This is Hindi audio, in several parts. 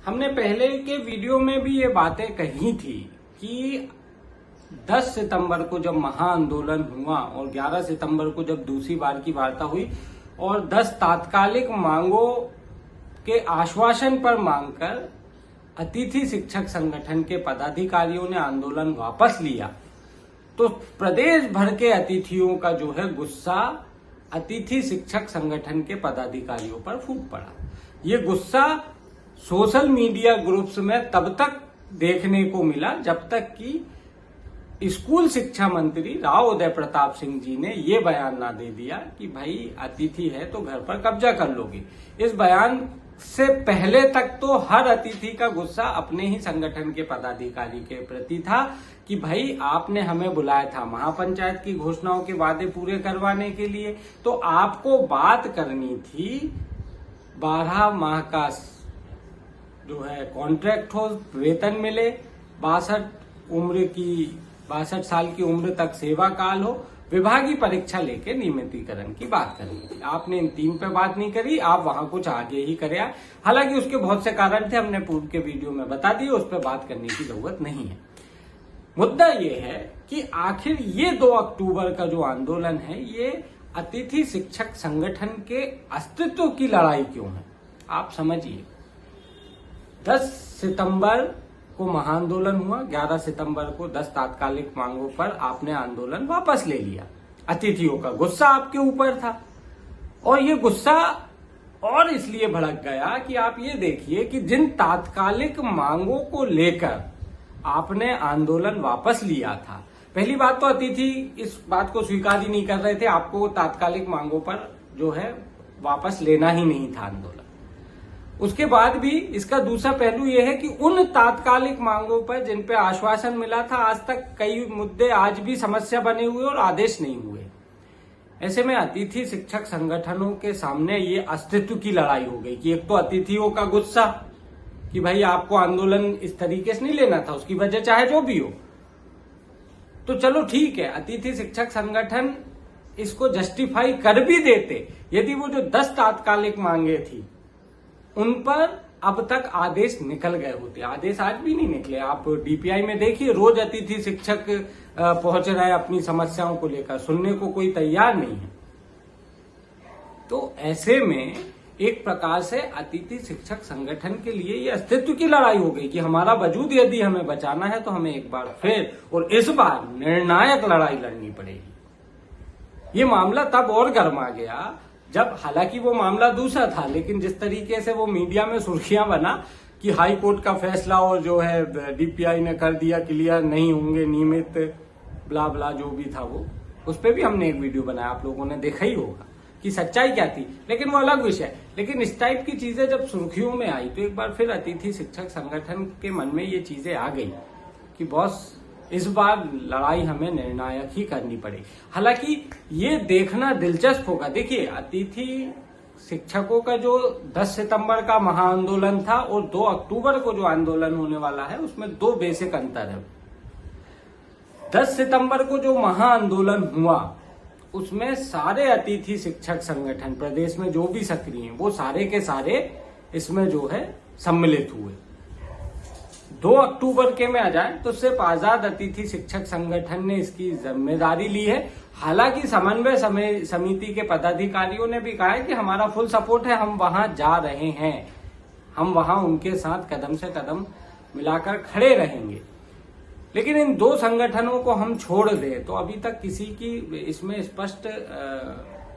हमने पहले के वीडियो में भी ये बातें कही थी कि 10 सितंबर को जब महाआंदोलन हुआ और 11 सितंबर को जब दूसरी बार की वार्ता हुई और 10 तात्कालिक मांगों के आश्वासन पर मांगकर अतिथि शिक्षक संगठन के पदाधिकारियों ने आंदोलन वापस लिया, तो प्रदेश भर के अतिथियों का जो है गुस्सा अतिथि शिक्षक संगठन के पदाधिकारियों पर फूट पड़ा। ये गुस्सा सोशल मीडिया ग्रुप्स में तब तक देखने को मिला जब तक कि स्कूल शिक्षा मंत्री राव उदय प्रताप सिंह जी ने ये बयान ना दे दिया कि भाई अतिथि है तो घर पर कब्जा कर लोगे। इस बयान से पहले तक तो हर अतिथि का गुस्सा अपने ही संगठन के पदाधिकारी के प्रति था कि भाई आपने हमें बुलाया था महापंचायत की घोषणाओं के वादे पूरे करवाने के लिए, तो आपको बात करनी थी 12 माह का जो है कॉन्ट्रैक्ट हो, वेतन मिले, 62 साल की उम्र तक सेवा काल हो, विभागीय परीक्षा लेके नियमितीकरण की बात करनी थी। आपने इन 3 पे बात नहीं करी, आप वहां कुछ आगे ही करे। हालांकि उसके बहुत से कारण थे, हमने पूर्व के वीडियो में बता दिए, उस पर बात करने की जरूरत नहीं है। मुद्दा ये है कि आखिर ये 2 अक्टूबर का जो आंदोलन है ये अतिथि शिक्षक संगठन के अस्तित्व की लड़ाई क्यों है। आप समझिए, 10 सितंबर को महाआंदोलन हुआ, 11 सितंबर को 10 तात्कालिक मांगों पर आपने आंदोलन वापस ले लिया। अतिथियों का गुस्सा आपके ऊपर था और ये गुस्सा और इसलिए भड़क गया कि आप ये देखिए कि जिन तात्कालिक मांगों को लेकर आपने आंदोलन वापस लिया था, पहली बात तो अतिथि इस बात को स्वीकार ही नहीं कर रहे थे, आपको तात्कालिक मांगों पर जो है वापस लेना ही नहीं था आंदोलन। उसके बाद भी इसका दूसरा पहलू यह है कि उन तात्कालिक मांगों पर जिन पे आश्वासन मिला था, आज तक कई मुद्दे आज भी समस्या बने हुए और आदेश नहीं हुए। ऐसे में अतिथि शिक्षक संगठनों के सामने ये अस्तित्व की लड़ाई हो गई कि एक तो अतिथियों का गुस्सा कि भाई आपको आंदोलन इस तरीके से नहीं लेना था, उसकी वजह चाहे जो भी हो, तो चलो ठीक है, अतिथि शिक्षक संगठन इसको जस्टिफाई कर भी देते यदि वो जो 10 तात्कालिक मांगे थी उन पर अब तक आदेश निकल गए होते। आदेश आज भी नहीं निकले। आप डीपीआई में देखिए, रोज अतिथि शिक्षक पहुंच रहे हैं अपनी समस्याओं को लेकर, सुनने को कोई तैयार नहीं है। तो ऐसे में एक प्रकार से अतिथि शिक्षक संगठन के लिए ये अस्तित्व की लड़ाई हो गई कि हमारा वजूद यदि हमें बचाना है तो हमें एक बार फिर और इस बार निर्णायक लड़ाई लड़नी पड़ेगी। ये मामला तब और गर्मा गया जब, हालांकि वो मामला दूसरा था, लेकिन जिस तरीके से वो मीडिया में सुर्खियां बना कि हाई कोर्ट का फैसला और जो है डीपीआई ने कर दिया क्लियर, नहीं होंगे नियमित, ब्ला ब्ला जो भी था वो, उस पर भी हमने एक वीडियो बनाया, आप लोगों ने देखा ही होगा कि सच्चाई क्या थी, लेकिन वो अलग विषय। लेकिन इस टाइप की चीजें जब सुर्खियों में आई तो एक बार फिर अतिथि शिक्षक संगठन के मन में ये चीजें आ गई कि बॉस इस बार लड़ाई हमें निर्णायक ही करनी पड़ेगी। हालांकि ये देखना दिलचस्प होगा, देखिए अतिथि शिक्षकों का जो 10 सितंबर का महाआंदोलन था और 2 अक्टूबर को जो आंदोलन होने वाला है उसमें 2 बेसिक अंतर है। 10 सितंबर को जो महाआंदोलन हुआ उसमें सारे अतिथि शिक्षक संगठन प्रदेश में जो भी सक्रिय हैं वो सारे के सारे इसमें जो है सम्मिलित हुए। 2 अक्टूबर के में आ जाए तो सिर्फ आजाद अतिथि शिक्षक संगठन ने इसकी जिम्मेदारी ली है। हालांकि समन्वय समिति के पदाधिकारियों ने भी कहा है कि हमारा फुल सपोर्ट है, हम वहां जा रहे हैं, हम वहां उनके साथ कदम से कदम मिलाकर खड़े रहेंगे। लेकिन इन 2 संगठनों को हम छोड़ दें तो अभी तक किसी की इसमें स्पष्ट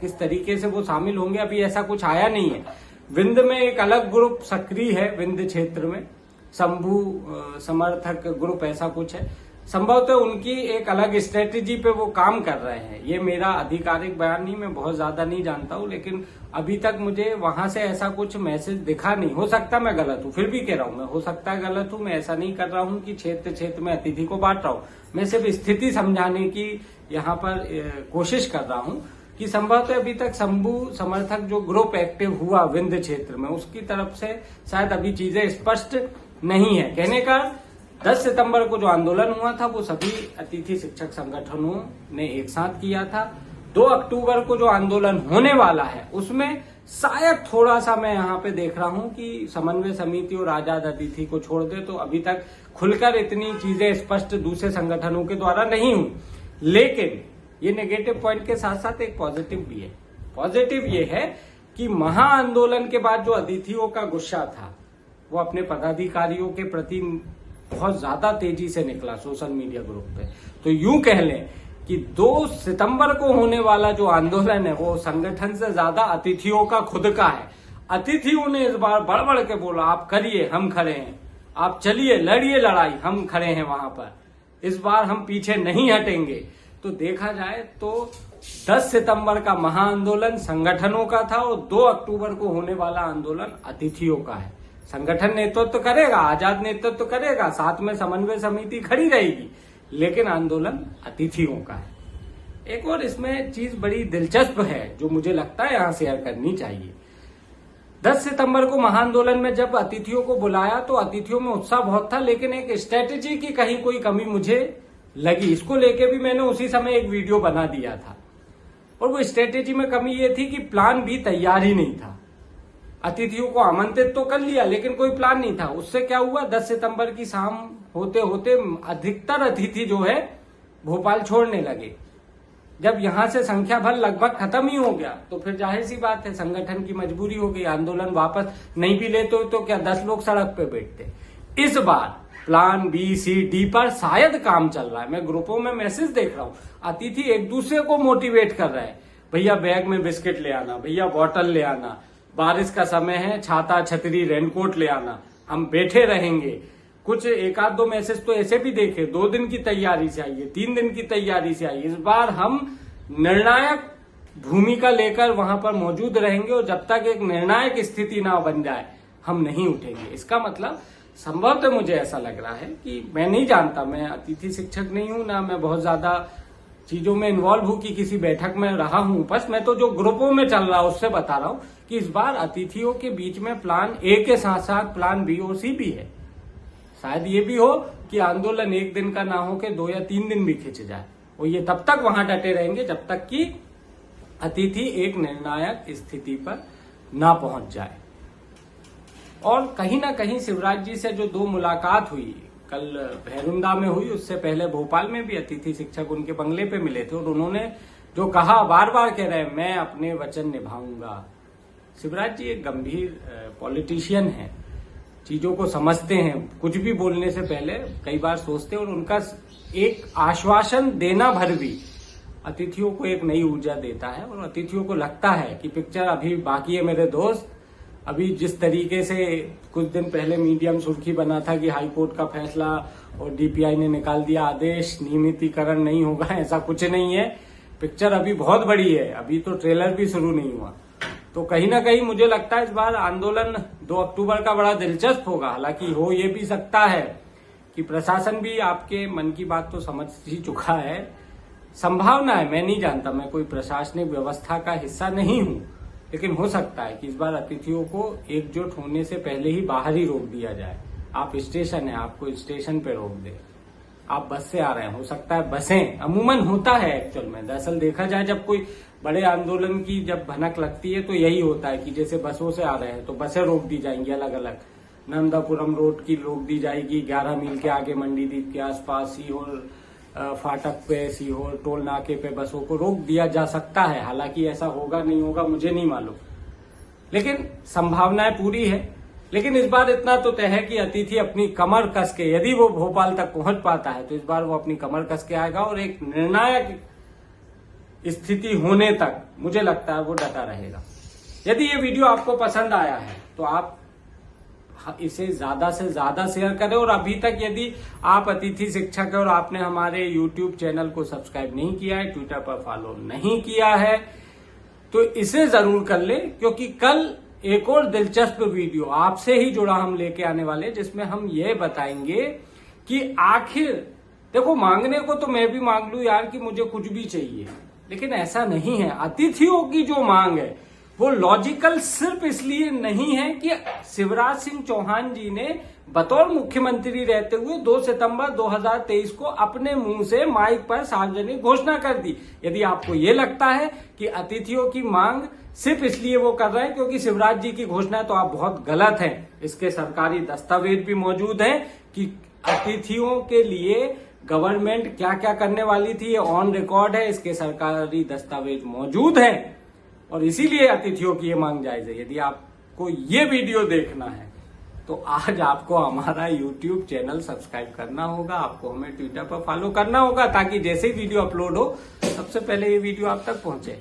किस तरीके से वो शामिल होंगे अभी ऐसा कुछ आया नहीं है। विंध्य में एक अलग ग्रुप सक्रिय है, विंध्य क्षेत्र में शंभू समर्थक ग्रुप ऐसा कुछ है, संभवतः उनकी एक अलग स्ट्रेटेजी पे वो काम कर रहे हैं। ये मेरा आधिकारिक बयान नहीं, मैं बहुत ज्यादा नहीं जानता हूँ, लेकिन अभी तक मुझे वहां से ऐसा कुछ मैसेज दिखा नहीं। हो सकता मैं गलत हूँ, फिर भी कह रहा हूँ मैं हो सकता है गलत हूँ। मैं ऐसा नहीं कर रहा हूँ कि क्षेत्र क्षेत्र में अतिथि को बांट रहा हूँ, मैं सिर्फ स्थिति समझाने की यहाँ पर कोशिश कर रहा हूँ कि संभवतः अभी तक शंभू समर्थक जो ग्रुप एक्टिव हुआ विंध्य क्षेत्र में उसकी तरफ से शायद अभी चीजें स्पष्ट नहीं है। कहने का 10 सितंबर को जो आंदोलन हुआ था वो सभी अतिथि शिक्षक संगठनों ने एक साथ किया था। 2 अक्टूबर को जो आंदोलन होने वाला है उसमें शायद थोड़ा सा मैं यहाँ पे देख रहा हूं कि समन्वय समिति और आजाद अतिथि को छोड़ दे तो अभी तक खुलकर इतनी चीजें स्पष्ट दूसरे संगठनों के द्वारा नहीं हुई। लेकिन ये नेगेटिव पॉइंट के साथ साथ एक पॉजिटिव भी है। पॉजिटिव ये है कि महाआंदोलन के बाद जो अतिथियों का गुस्सा था वो अपने पदाधिकारियों के प्रति बहुत ज्यादा तेजी से निकला सोशल मीडिया ग्रुप पे। तो यूं कह लें कि 2 सितंबर को होने वाला जो आंदोलन है वो संगठन से ज्यादा अतिथियों का खुद का है। अतिथियों ने इस बार बढ़ बढ़ के बोला, आप करिए हम खड़े हैं, आप चलिए लड़िए लड़ाई, हम खड़े हैं वहां पर, इस बार हम पीछे नहीं हटेंगे। तो देखा जाए तो 10 सितंबर का महाआंदोलन संगठनों का था और 2 अक्टूबर को होने वाला आंदोलन अतिथियों का है। संगठन नेतृत्व करेगा, आजाद नेतृत्व करेगा, साथ में समन्वय समिति खड़ी रहेगी, लेकिन आंदोलन अतिथियों का है। एक और इसमें चीज बड़ी दिलचस्प है जो मुझे लगता है यहां शेयर करनी चाहिए। 10 सितंबर को महाआंदोलन में जब अतिथियों को बुलाया तो अतिथियों में उत्साह बहुत था, लेकिन एक स्ट्रेटेजी की कहीं कोई कमी मुझे लगी। इसको लेके भी मैंने उसी समय एक वीडियो बना दिया था और वो स्ट्रेटेजी में कमी ये थी कि प्लान भी तैयार ही नहीं था। अतिथियों को आमंत्रित तो कर लिया लेकिन कोई प्लान नहीं था। उससे क्या हुआ, 10 सितंबर की शाम होते होते अधिकतर अतिथि जो है भोपाल छोड़ने लगे। जब यहां से संख्या भर लगभग खत्म ही हो गया तो फिर जाहिर सी बात है संगठन की मजबूरी हो गई, आंदोलन वापस नहीं भी लेते तो क्या 10 लोग सड़क पे बैठते। इस बार प्लान बी सी डी पर शायद काम चल रहा है। मैं ग्रुपों में मैसेज देख रहा हूं, अतिथि एक दूसरे को मोटिवेट कर रहे हैं, भैया बैग में बिस्किट ले आना, भैया बॉटल ले आना, बारिश का समय है, छाता छतरी रेनकोट ले आना, हम बैठे रहेंगे। कुछ 1-2 मैसेज तो ऐसे भी देखे, 2 दिन की तैयारी से आइए, 3 दिन की तैयारी से आइए। इस बार हम निर्णायक भूमिका लेकर वहां पर मौजूद रहेंगे और जब तक एक निर्णायक स्थिति ना बन जाए हम नहीं उठेंगे। इसका मतलब संभवतः मुझे ऐसा लग रहा है कि मैं नहीं जानता, मैं अतिथि शिक्षक नहीं हूं, ना मैं बहुत ज्यादा चीजों में इन्वॉल्व हूं कि किसी बैठक में रहा हूं, बस मैं तो जो ग्रुपों में चल रहा उससे बता रहा हूं कि इस बार अतिथियों के बीच में प्लान ए के साथ साथ प्लान बी और सी भी है। शायद ये भी हो कि आंदोलन 1 दिन का ना हो के 2 या 3 दिन भी खिंच जाए और ये तब तक वहां डटे रहेंगे जब तक कि अतिथि एक निर्णायक स्थिति पर ना पहुंच जाए। और कहीं ना कहीं शिवराज जी से जो 2 मुलाकात हुई, कल भैरुंदा में हुई, उससे पहले भोपाल में भी अतिथि शिक्षक उनके बंगले पे मिले थे और उन्होंने जो कहा, बार बार कह रहे हैं मैं अपने वचन निभाऊंगा। शिवराज जी एक गंभीर पॉलिटिशियन हैं, चीजों को समझते हैं, कुछ भी बोलने से पहले कई बार सोचते हैं और उनका एक आश्वासन देना भर भी अतिथियों को एक नई ऊर्जा देता है और अतिथियों को लगता है कि पिक्चर अभी बाकी है मेरे दोस्त। अभी जिस तरीके से कुछ दिन पहले मीडियम सुर्खी बना था कि हाईकोर्ट का फैसला और डीपीआई ने निकाल दिया आदेश, नियमितीकरण नहीं होगा, ऐसा कुछ नहीं है। पिक्चर अभी बहुत बड़ी है, अभी तो ट्रेलर भी शुरू नहीं हुआ। तो कहीं ना कहीं मुझे लगता है इस बार आंदोलन 2 अक्टूबर का बड़ा दिलचस्प होगा। हालांकि हो ये भी सकता है कि प्रशासन भी आपके मन की बात तो समझ ही चुका है, संभावना है, मैं नहीं जानता, मैं कोई प्रशासनिक व्यवस्था का हिस्सा नहीं हूं, लेकिन हो सकता है कि इस बार अतिथियों को एकजुट होने से पहले ही बाहर ही रोक दिया जाए। आप स्टेशन है, आपको स्टेशन पे रोक दे, आप बस से आ रहे हैं, हो सकता है बसें, अमूमन होता है एक्चुअल में, दरअसल देखा जाए जब कोई बड़े आंदोलन की जब भनक लगती है तो यही होता है कि जैसे बसों से आ रहे हैं तो बसें रोक दी जाएंगी अलग अलग। नंदापुरम रोड की रोक दी जाएगी, 11 मील के आगे मंडीदीप के आसपास, सीहोर फाटक पे, सीहोर टोल नाके पे बसों को रोक दिया जा सकता है। हालांकि ऐसा होगा नहीं होगा मुझे नहीं मालूम, लेकिन संभावनाएं पूरी है। लेकिन इस बार इतना तो तय है कि अतिथि अपनी कमर कस के, यदि वो भोपाल तक पहुंच पाता है तो इस बार वो अपनी कमर कस के आएगा और एक निर्णायक स्थिति होने तक मुझे लगता है वो डटा रहेगा। यदि ये वीडियो आपको पसंद आया है तो आप इसे ज्यादा से ज्यादा शेयर करें और अभी तक यदि आप अतिथि शिक्षक है और आपने हमारे YouTube चैनल को सब्सक्राइब नहीं किया है, ट्विटर पर फॉलो नहीं किया है, तो इसे जरूर कर ले, क्योंकि कल एक और दिलचस्प वीडियो आपसे ही जुड़ा हम लेके आने वाले, जिसमें हम ये बताएंगे कि आखिर देखो, मांगने को तो मैं भी मांग लूं यार कि मुझे कुछ भी चाहिए, लेकिन ऐसा नहीं है। अतिथियों की जो मांग है वो लॉजिकल सिर्फ इसलिए नहीं है कि शिवराज सिंह चौहान जी ने बतौर मुख्यमंत्री रहते हुए 2 सितंबर 2023 को अपने मुंह से माइक पर सार्वजनिक घोषणा कर दी। यदि आपको ये लगता है कि अतिथियों की मांग सिर्फ इसलिए वो कर रहे हैं क्योंकि शिवराज जी की घोषणा, तो आप बहुत गलत हैं। इसके सरकारी दस्तावेज भी मौजूद हैं कि अतिथियों के लिए गवर्नमेंट क्या क्या करने वाली थी, ये ऑन रिकॉर्ड है, इसके सरकारी दस्तावेज मौजूद हैं और इसीलिए अतिथियों की ये मांग जायज है। यदि आपको ये वीडियो देखना है तो आज आपको हमारा YouTube चैनल सब्सक्राइब करना होगा, आपको हमें ट्विटर पर फॉलो करना होगा ताकि जैसे ही वीडियो अपलोड हो सबसे पहले ये वीडियो आप तक पहुंचे।